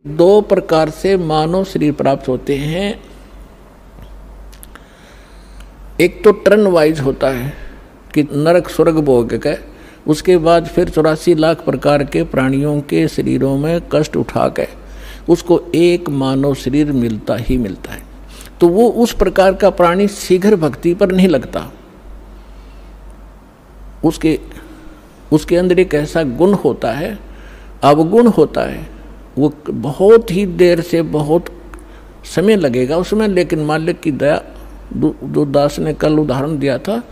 दो प्रकार से मानव शरीर प्राप्त होते हैं। एक तो टर्न वाइज होता है कि नरक स्वर्ग भोग के, उसके बाद फिर 84 लाख प्रकार के प्राणियों के शरीरों में कष्ट उठा के उसको एक मानव शरीर मिलता ही मिलता है। तो वो उस प्रकार का प्राणी शीघ्र भक्ति पर नहीं लगता। उसके अंदर एक ऐसा गुण होता है, अवगुण होता है, वो बहुत ही देर से बहुत समय लगेगा उसमें, लेकिन मालिक की दया, जो दास ने कल उदाहरण दिया था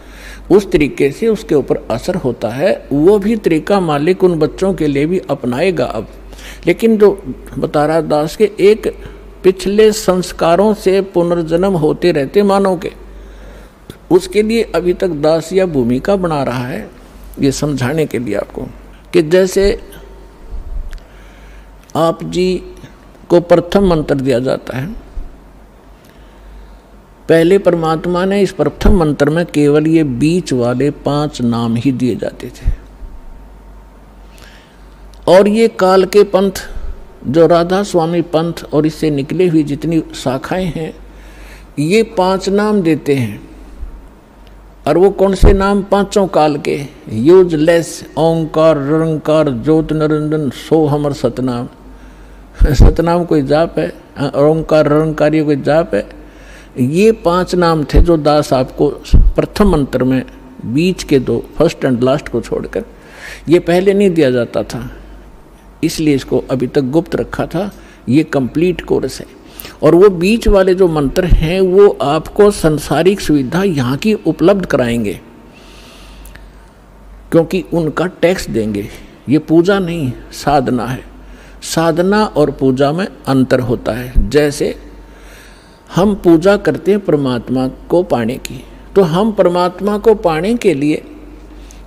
उस तरीके से उसके ऊपर असर होता है। वो भी तरीका मालिक उन बच्चों के लिए भी अपनाएगा अब। लेकिन जो बता रहा दास के एक पिछले संस्कारों से पुनर्जन्म होते रहते मानव के, उसके लिए अभी तक दास या भूमिका बना रहा है ये समझाने के लिए आपको कि जैसे आप जी को प्रथम मंत्र दिया जाता है। पहले परमात्मा ने इस प्रथम मंत्र में केवल ये बीच वाले 5 नाम ही दिए जाते थे, और ये काल के पंथ जो राधा स्वामी पंथ और इससे निकले हुई जितनी शाखाएं हैं ये 5 नाम देते हैं। और वो कौन से नाम? पांचों काल के, यूजलेस, ओंकार, निरंकार, ज्योत निरंजन, सो हमर सतनाम। सतनाम कोई जाप है, ओंकार निरंकार ये कोई जाप है? ये 5 नाम थे जो दास आपको प्रथम मंत्र में बीच के 2 फर्स्ट एंड लास्ट को छोड़कर, ये पहले नहीं दिया जाता था, इसलिए इसको अभी तक गुप्त रखा था। ये कंप्लीट कोर्स है। और वो बीच वाले जो मंत्र हैं वो आपको संसारिक सुविधा यहाँ की उपलब्ध कराएंगे, क्योंकि उनका टैक्स देंगे। ये पूजा नहीं, साधना है। साधना और पूजा में अंतर होता है। जैसे हम पूजा करते हैं परमात्मा को पाने की, तो हम परमात्मा को पाने के लिए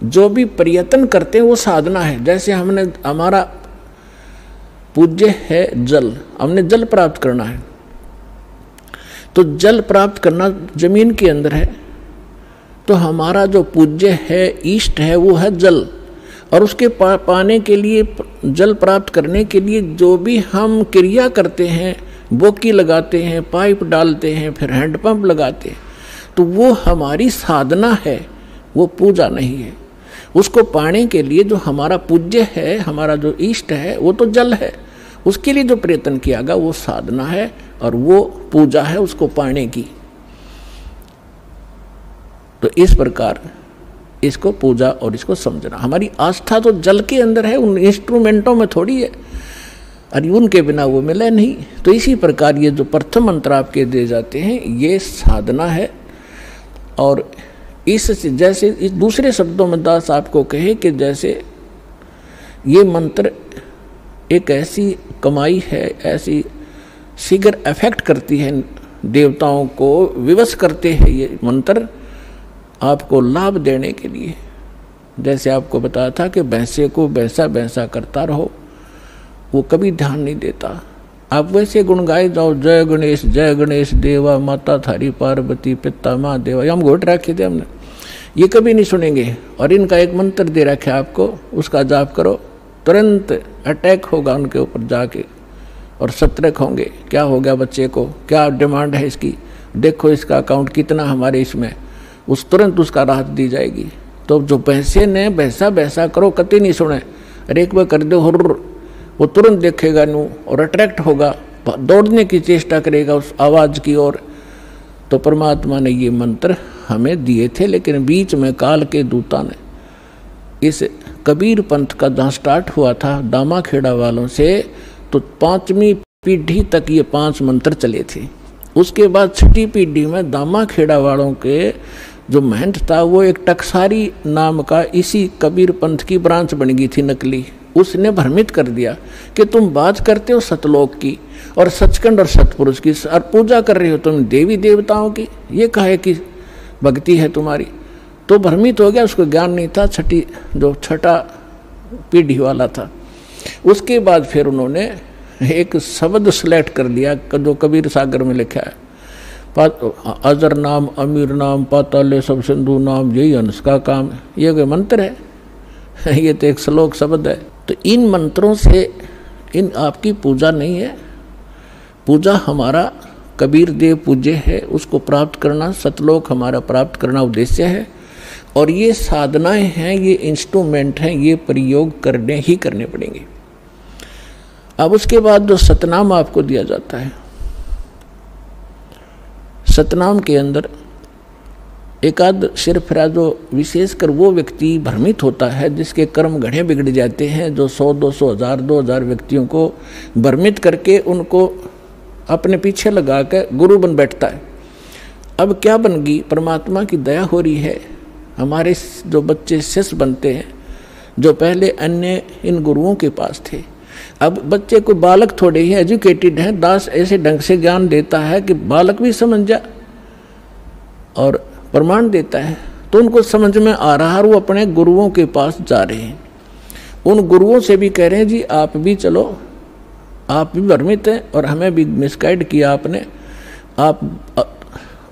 जो भी प्रयत्न करते हैं वो साधना है। जैसे हमारा पूज्य है जल, हमने जल प्राप्त करना है, तो जल प्राप्त करना जमीन के अंदर है, तो हमारा जो पूज्य है, इष्ट है, वो है जल। और उसके पाने के लिए, जल प्राप्त करने के लिए जो भी हम क्रिया करते हैं, बोकी लगाते हैं, पाइप डालते हैं, फिर हैंडपंप लगाते हैं, तो वो हमारी साधना है, वो पूजा नहीं है। उसको पाने के लिए जो हमारा पूज्य है, हमारा जो इष्ट है, वो तो जल है, उसके लिए जो प्रयत्न किया गया वो साधना है और वो पूजा है उसको पाने की। तो इस प्रकार इसको पूजा और इसको समझना। हमारी आस्था तो जल के अंदर है, उन इंस्ट्रूमेंटों में थोड़ी है, और उनके बिना वो मिले नहीं। तो इसी प्रकार ये जो प्रथम मंत्र आपके दिए जाते हैं ये साधना है। और इस जैसे इस दूसरे शब्दों में दास आपको कहे कि जैसे ये मंत्र एक ऐसी कमाई है, ऐसी शीघ्र अफेक्ट करती है, देवताओं को विवश करते हैं ये मंत्र आपको लाभ देने के लिए। जैसे आपको बताया था कि भैंसे को भैंसा भैंसा करता रहो, वो कभी ध्यान नहीं देता। आप वैसे गुण गाए जाओ, जय गणेश देवा, माता थारी पार्वती, पिता महादेवा, हम घोट रखे थे हमने, ये कभी नहीं सुनेंगे। और इनका एक मंत्र दे रखा है आपको, उसका जाप करो, तुरंत अटैक होगा उनके ऊपर जाके और सतर्क होंगे। क्या हो गया बच्चे को, क्या डिमांड है इसकी, देखो इसका अकाउंट कितना हमारे इसमें, उस तुरंत उसका राहत दी जाएगी। तो जो भैंसे ने भैंसा भैंसा करो कति नहीं सुने, अरे एक बार कर दो हुर्र, वो तुरंत देखेगा नू और अट्रैक्ट होगा, दौड़ने की चेष्टा करेगा उस आवाज़ की ओर। तो परमात्मा ने ये मंत्र हमें दिए थे, लेकिन बीच में काल के दूता ने इस कबीर पंथ का जहाँ स्टार्ट हुआ था दामाखेड़ा वालों से, तो 5वीं पीढ़ी तक ये 5 मंत्र चले थे। उसके बाद 6ठी पीढ़ी में दामाखेड़ा वालों के जो महंत था वो एक टकसारी नाम का इसी कबीर पंथ की ब्रांच बन गई थी नकली। उसने भ्रमित कर दिया कि तुम बात करते हो सतलोक की और सचखंड और सतपुरुष की, और पूजा कर रहे हो तुम देवी देवताओं की, ये कहे कि भक्ति है तुम्हारी। तो भ्रमित हो गया, उसको ज्ञान नहीं था, छठा पीढ़ी वाला था। उसके बाद फिर उन्होंने एक शब्द सेलेक्ट कर लिया जो कबीर सागर में लिखा है, अजर नाम, अमीर नाम, पाताले सब सिंधु नाम, यही हंस का काम। ये कोई मंत्र है? ये तो एक श्लोक शब्द है। तो इन मंत्रों से इन आपकी पूजा नहीं है। पूजा हमारा कबीर देव पूज्य है, उसको प्राप्त करना, सतलोक हमारा प्राप्त करना उद्देश्य है। और ये साधनाएं हैं, ये इंस्ट्रूमेंट हैं, ये प्रयोग करने ही करने पड़ेंगे। अब उसके बाद जो सतनाम आपको दिया जाता है, सतनाम के अंदर एकाध सिरफिरा जो विशेषकर वो व्यक्ति भ्रमित होता है जिसके कर्म घड़े बिगड़ जाते हैं, जो 100, 200, 1000, 2000 व्यक्तियों को भ्रमित करके उनको अपने पीछे लगा कर गुरु बन बैठता है। अब क्या बन गई, परमात्मा की दया हो रही है, हमारे जो बच्चे शिष्य बनते हैं जो पहले अन्य इन गुरुओं के पास थे, अब बच्चे को बालक थोड़े ही एजुकेटेड हैं, दास ऐसे ढंग से ज्ञान देता है कि बालक भी समझ जा और प्रमाण देता है, तो उनको समझ में आ रहा है, वो अपने गुरुओं के पास जा रहे हैं। उन गुरुओं से भी कह रहे हैं जी आप भी चलो, आप भी भ्रमित हैं और हमें भी मिसगाइड किया आपने।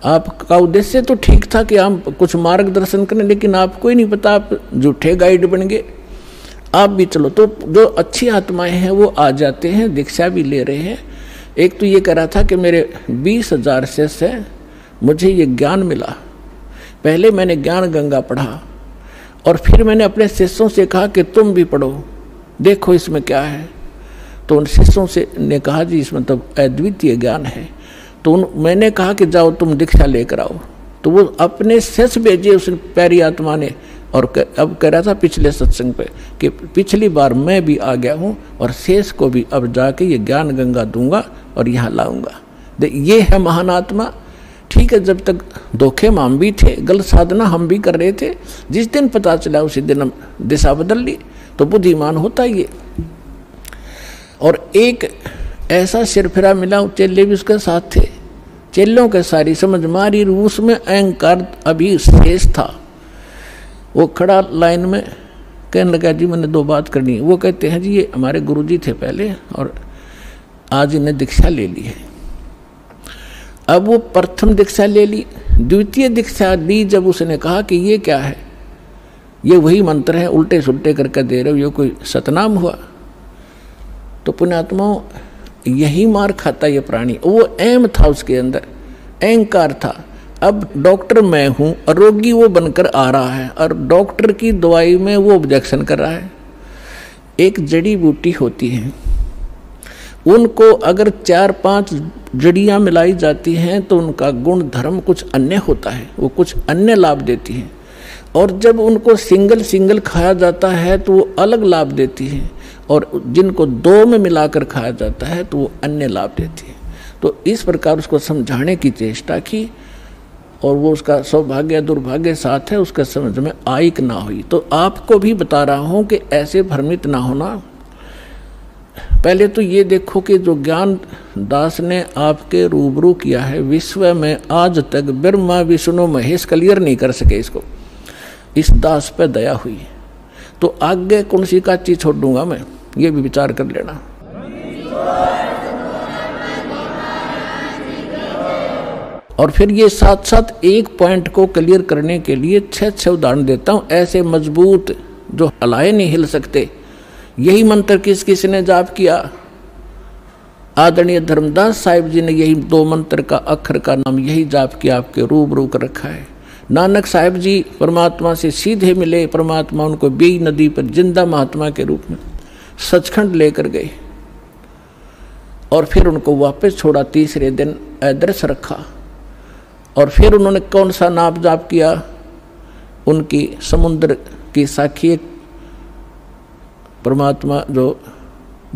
आपका उद्देश्य तो ठीक था कि हम कुछ मार्गदर्शन करें, लेकिन आपको ही नहीं पता, आप झूठे गाइड बन गए, आप भी चलो। तो जो अच्छी आत्माएं हैं वो आ जाते हैं, दीक्षा भी ले रहे हैं। एक तो ये कह रहा था कि मेरे 20,000 शिष्य हैं, मुझे ये ज्ञान मिला, पहले मैंने ज्ञान गंगा पढ़ा और फिर मैंने अपने शिष्यों से कहा कि तुम भी पढ़ो, देखो इसमें क्या है। तो उन शिष्यों से ने कहा जी इसमें तो अद्वितीय ज्ञान है। तो मैंने कहा कि जाओ तुम दीक्षा लेकर आओ। तो वो अपने शिष्य भेजे उस प्यारी आत्मा ने, और अब कह रहा था पिछले सत्संग पे कि पिछली बार मैं भी आ गया हूँ और शेष को भी अब जाके ये ज्ञान गंगा दूंगा और यहाँ लाऊंगा। ये है महान आत्मा। ठीक है, जब तक धोखे में हम भी थे, गलत साधना हम भी कर रहे थे, जिस दिन पता चला उसी दिन हम दिशा बदल ली। तो बुद्धिमान होता ये। और एक ऐसा सिरफिरा मिला, चेले भी उसके साथ थे, चेलों के सारी समझ मारी, उसमें अहंकार अभी शेष था। वो खड़ा लाइन में कहने लगा जी मैंने 2 बात करनी है। वो कहते हैं जी ये हमारे गुरुजी थे पहले और आज इन्हें दीक्षा ले ली है। अब वो प्रथम दीक्षा ले ली, द्वितीय दीक्षा दी जब उसने कहा कि ये क्या है, ये वही मंत्र है, उल्टे सुल्टे करके दे रहे हो, ये कोई सतनाम हुआ। तो पुण्यात्माओं यही मार खाता ये प्राणी। वो एम था उसके अंदर, अहंकार था। अब डॉक्टर मैं हूँ और रोगी वो बनकर आ रहा है और डॉक्टर की दवाई में वो ऑब्जेक्शन कर रहा है। एक जड़ी बूटी होती है, उनको अगर 4-5 जड़ियाँ मिलाई जाती हैं तो उनका गुण धर्म कुछ अन्य होता है, वो कुछ अन्य लाभ देती हैं। और जब उनको सिंगल खाया जाता है तो वो अलग लाभ देती है, और जिनको 2 में मिलाकर खाया जाता है तो वो अन्य लाभ देती है। तो इस प्रकार उसको समझाने की चेष्टा की और वो उसका सौभाग्य दुर्भाग्य साथ है, उसका समझ में आई कि ना हुई। तो आपको भी बता रहा हूँ कि ऐसे भ्रमित ना होना। पहले तो ये देखो कि जो ज्ञान दास ने आपके रूबरू किया है, विश्व में आज तक ब्रह्मा विष्णु महेश क्लियर नहीं कर सके इसको, इस दास पे दया हुई। तो आगे कौन सी का चीज छोड़ दूंगा मैं, ये भी विचार कर लेना। और फिर ये साथ साथ एक पॉइंट को क्लियर करने के लिए 6 उदाहरण देता हूँ, ऐसे मजबूत जो हलाए नहीं हिल सकते। यही मंत्र किस किस ने जाप किया? आदरणीय धर्मदास साहिब जी ने यही 2 मंत्र का अक्षर का नाम यही जाप किया, आपके रूबरू कर रखा है। नानक साहिब जी परमात्मा से सीधे मिले, परमात्मा उनको बेई नदी पर जिंदा महात्मा के रूप में सचखंड लेकर गए और फिर उनको वापस छोड़ा। तीसरे दिन अदृश्य रखा और फिर उन्होंने कौन सा नाप जाप किया? उनकी समुद्र की साखी परमात्मा जो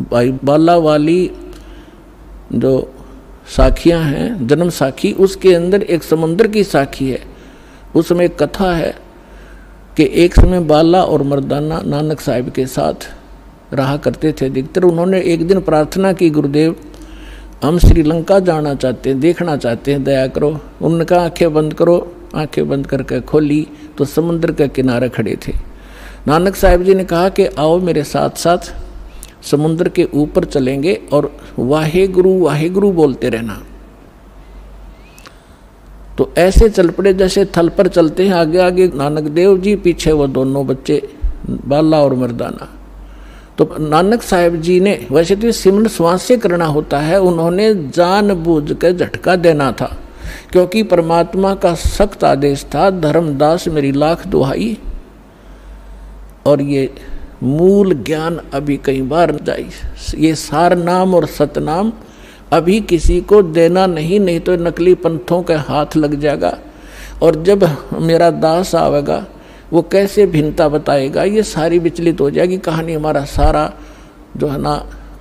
बाला वाली जो साखियां हैं, जन्म साखी, उसके अंदर एक समुद्र की साखी है। उसमें एक कथा है कि एक समय बाला और मर्दाना नानक साहिब के साथ रहा करते थे अधिकतर। उन्होंने एक दिन प्रार्थना की, गुरुदेव हम श्रीलंका जाना चाहते हैं, देखना चाहते हैं, दया करो। उन्होंने कहा आंखें बंद करो। आंखें बंद करके खोली तो समुद्र के किनारे खड़े थे। नानक साहिब जी ने कहा कि आओ मेरे साथ साथ समुद्र के ऊपर चलेंगे और वाहे गुरु बोलते रहना। तो ऐसे चल पड़े जैसे थल पर चलते हैं, आगे आगे नानक देव जी, पीछे वो दोनों बच्चे बाला और मर्दाना। तो नानक साहब जी ने, वैसे तो सिमरन श्वास से करना होता है, उन्होंने जानबूझ के झटका देना था, क्योंकि परमात्मा का सख्त आदेश था, धर्मदास मेरी लाख दुहाई। और ये मूल ज्ञान अभी कई बार जाई, ये सार नाम और सतनाम अभी किसी को देना नहीं तो नकली पंथों के हाथ लग जाएगा। और जब मेरा दास आवेगा वो कैसे भिन्नता बताएगा, ये सारी विचलित हो जाएगी कहानी, हमारा सारा जो है ना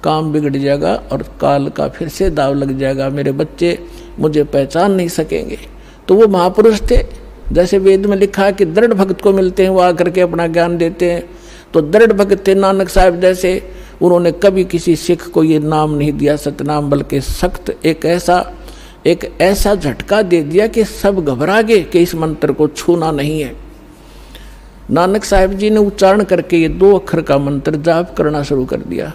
काम बिगड़ जाएगा और काल का फिर से दाव लग जाएगा, मेरे बच्चे मुझे पहचान नहीं सकेंगे। तो वो महापुरुष थे, जैसे वेद में लिखा है कि दृढ़ भक्त को मिलते हैं वो आकर के अपना ज्ञान देते हैं, तो दृढ़ भक्त थे नानक साहब जैसे। उन्होंने कभी किसी सिख को ये नाम नहीं दिया सतनाम, बल्कि सख्त एक ऐसा झटका दे दिया कि सब घबरा गए कि इस मंत्र को छूना नहीं है। नानक साहब जी ने उच्चारण करके ये 2 अक्षर का मंत्र जाप करना शुरू कर दिया।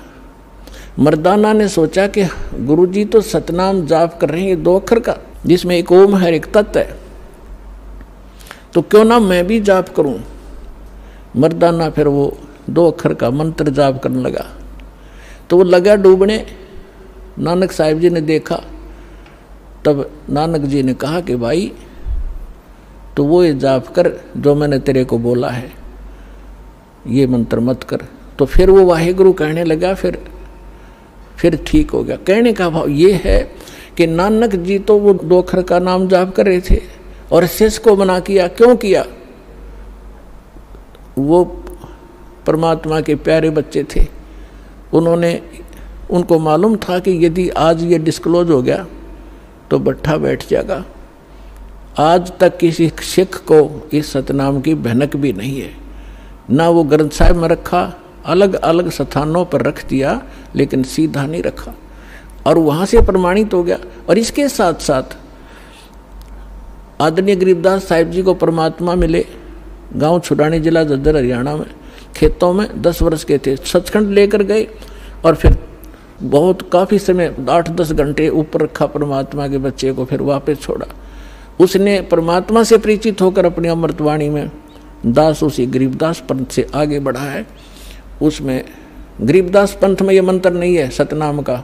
मर्दाना ने सोचा कि गुरुजी तो सतनाम जाप कर रहे हैं ये 2 अक्षर का, जिसमें एक ओम है एक तत् है, तो क्यों ना मैं भी जाप करूं। मर्दाना फिर वो 2 अक्षर का मंत्र जाप करने लगा, तो वो लगा डूबने। नानक साहब जी ने देखा, तब नानक जी ने कहा कि भाई तो वो ये जाप कर जो मैंने तेरे को बोला है, ये मंत्र मत कर। तो फिर वो वाहेगुरु कहने लगा, फिर ठीक हो गया। कहने का भाव ये है कि नानक जी तो वो 2 अक्षर का नाम जाप कर रहे थे और शिष्य को मना किया। क्यों किया? वो परमात्मा के प्यारे बच्चे थे, उनको मालूम था कि यदि आज ये डिस्क्लोज हो गया तो बट्ठा बैठ जाएगा। आज तक किसी सिख को इस सतनाम की भनक भी नहीं है, ना वो ग्रंथ साहिब में रखा, अलग अलग स्थानों पर रख दिया, लेकिन सीधा नहीं रखा, और वहाँ से प्रमाणित हो गया। और इसके साथ साथ आदरणीय गरीबदास साहिब जी को परमात्मा मिले, गांव छुड़ानी जिला झज्जर हरियाणा में, खेतों में 10 वर्ष के थे, सचखंड लेकर गए और फिर बहुत काफ़ी समय 8-10 घंटे ऊपर रखा परमात्मा के बच्चे को, फिर वापस छोड़ा। उसने परमात्मा से परिचित होकर अपनी अमृतवाणी में दास उसी गरीबदास पंथ से आगे बढ़ा है। उसमें गरीबदास पंथ में ये मंत्र नहीं है सतनाम का,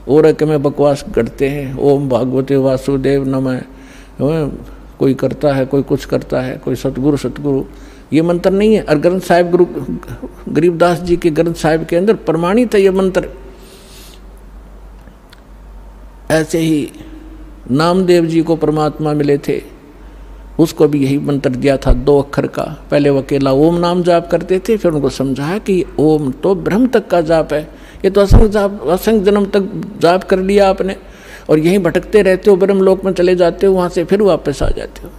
और के में बकवास करते हैं, ओम भागवते वासुदेव नमः, कोई करता है, कोई कुछ करता है, कोई सतगुरु, ये मंत्र नहीं है। और ग्रंथ साहिब गुरु गरीबदास जी के ग्रंथ साहिब के अंदर प्रमाणित है ये मंत्र। ऐसे ही नामदेव जी को परमात्मा मिले थे, उसको भी यही मंत्र दिया था 2 अक्षर का। पहले वो अकेला ओम नाम जाप करते थे, फिर उनको समझाया कि ओम तो ब्रह्म तक का जाप है, ये तो असंख्य जन्म तक जाप कर लिया आपने, और यहीं भटकते रहते हो, ब्रह्मलोक में चले जाते हो, वहाँ से फिर वापस आ जाते हो।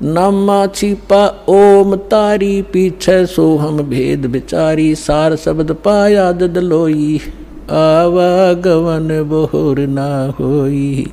नामा छिपा ओम तारी, पीछे सो हम भेद विचारी, सार शब्द पाया ददलोई, आवागमन बोर ना होई।